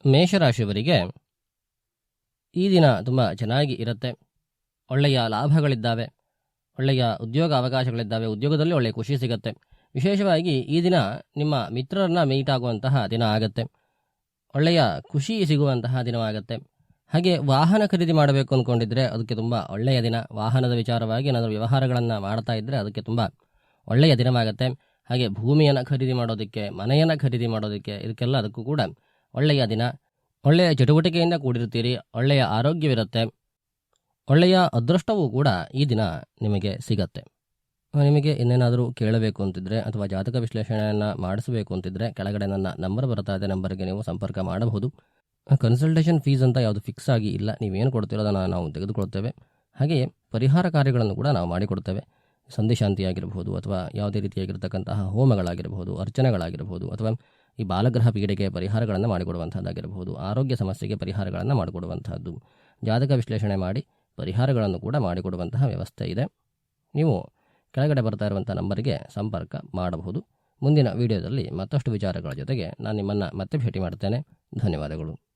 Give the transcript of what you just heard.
ಮೇಷರಾಶಿಯವರಿಗೆ ಈ ದಿನ ತುಂಬ ಚೆನ್ನಾಗಿ ಇರುತ್ತೆ. ಒಳ್ಳೆಯ ಲಾಭಗಳಿದ್ದಾವೆ, ಒಳ್ಳೆಯ ಉದ್ಯೋಗ ಅವಕಾಶಗಳಿದ್ದಾವೆ, ಉದ್ಯೋಗದಲ್ಲಿ ಒಳ್ಳೆಯ ಖುಷಿ ಸಿಗುತ್ತೆ. ವಿಶೇಷವಾಗಿ ಈ ದಿನ ನಿಮ್ಮ ಮಿತ್ರರನ್ನ ಮೀಟ್ ಆಗುವಂತಹ ದಿನ ಆಗುತ್ತೆ. ಒಳ್ಳೆಯ ಖುಷಿ ಸಿಗುವಂತಹ ದಿನವಾಗುತ್ತೆ. ಹಾಗೆ ವಾಹನ ಖರೀದಿ ಮಾಡಬೇಕು ಅಂದ್ಕೊಂಡಿದ್ರೆ ಅದಕ್ಕೆ ತುಂಬ ಒಳ್ಳೆಯ ದಿನ. ವಾಹನದ ವಿಚಾರವಾಗಿ ಏನಾದರೂ ವ್ಯವಹಾರಗಳನ್ನು ಮಾಡ್ತಾ ಇದ್ದರೆ ಅದಕ್ಕೆ ತುಂಬ ಒಳ್ಳೆಯ ದಿನವಾಗುತ್ತೆ. ಹಾಗೆ ಭೂಮಿಯನ್ನು ಖರೀದಿ ಮಾಡೋದಕ್ಕೆ, ಮನೆಯನ್ನು ಖರೀದಿ ಮಾಡೋದಕ್ಕೆ, ಇದಕ್ಕೆಲ್ಲ ಅದಕ್ಕೂ ಕೂಡ ಒಳ್ಳೆಯ ದಿನ. ಒಳ್ಳೆಯ ಚಟುವಟಿಕೆಯಿಂದ ಕೂಡಿರ್ತೀರಿ, ಒಳ್ಳೆಯ ಆರೋಗ್ಯವಿರುತ್ತೆ, ಒಳ್ಳೆಯ ಅದೃಷ್ಟವೂ ಕೂಡ ಈ ದಿನ ನಿಮಗೆ ಸಿಗತ್ತೆ. ನಿಮಗೆ ಇನ್ನೇನಾದರೂ ಕೇಳಬೇಕು ಅಂತಿದ್ರೆ ಅಥವಾ ಜಾತಕ ವಿಶ್ಲೇಷಣೆಯನ್ನು ಮಾಡಿಸಬೇಕು ಅಂತಿದ್ರೆ ಕೆಳಗಡೆ ನನ್ನ ನಂಬರ್ ಬರ್ತಾ ಇದೆ, ನಂಬರ್ಗೆ ನೀವು ಸಂಪರ್ಕ ಮಾಡಬಹುದು. ಕನ್ಸಲ್ಟೇಷನ್ ಫೀಸ್ ಅಂತ ಯಾವುದು ಫಿಕ್ಸ್ ಆಗಿ ಇಲ್ಲ, ನೀವೇನು ಕೊಡ್ತೀರೋ ಅದನ್ನು ನಾವು ತೆಗೆದುಕೊಳ್ತೇವೆ. ಹಾಗೆಯೇ ಪರಿಹಾರ ಕಾರ್ಯಗಳನ್ನು ಕೂಡ ನಾವು ಮಾಡಿಕೊಡ್ತೇವೆ. ಸಂಧಿಶಾಂತಿಯಾಗಿರಬಹುದು ಅಥವಾ ಯಾವುದೇ ರೀತಿಯಾಗಿರ್ತಕ್ಕಂತಹ ಹೋಮಗಳಾಗಿರಬಹುದು, ಅರ್ಚನೆಗಳಾಗಿರಬಹುದು, ಅಥವಾ ಈ ಬಾಲಗ್ರಹ ಪೀಡೆಗೆ ಪರಿಹಾರಗಳನ್ನು ಮಾಡಿಕೊಡುವಂಥದ್ದಾಗಿರಬಹುದು, ಆರೋಗ್ಯ ಸಮಸ್ಯೆಗೆ ಪರಿಹಾರಗಳನ್ನು ಮಾಡಿಕೊಡುವಂತಹದ್ದು, ಜಾತಕ ವಿಶ್ಲೇಷಣೆ ಮಾಡಿ ಪರಿಹಾರಗಳನ್ನು ಕೂಡ ಮಾಡಿಕೊಡುವಂತಹ ವ್ಯವಸ್ಥೆ ಇದೆ. ನೀವು ಕೆಳಗಡೆ ಬರ್ತಾ ಇರುವಂಥ ನಂಬರಿಗೆ ಸಂಪರ್ಕ ಮಾಡಬಹುದು. ಮುಂದಿನ ವಿಡಿಯೋದಲ್ಲಿ ಮತ್ತಷ್ಟು ವಿಚಾರಗಳ ಜೊತೆಗೆ ನಾನು ನಿಮ್ಮನ್ನು ಮತ್ತೆ ಭೇಟಿ ಮಾಡ್ತೇನೆ. ಧನ್ಯವಾದಗಳು.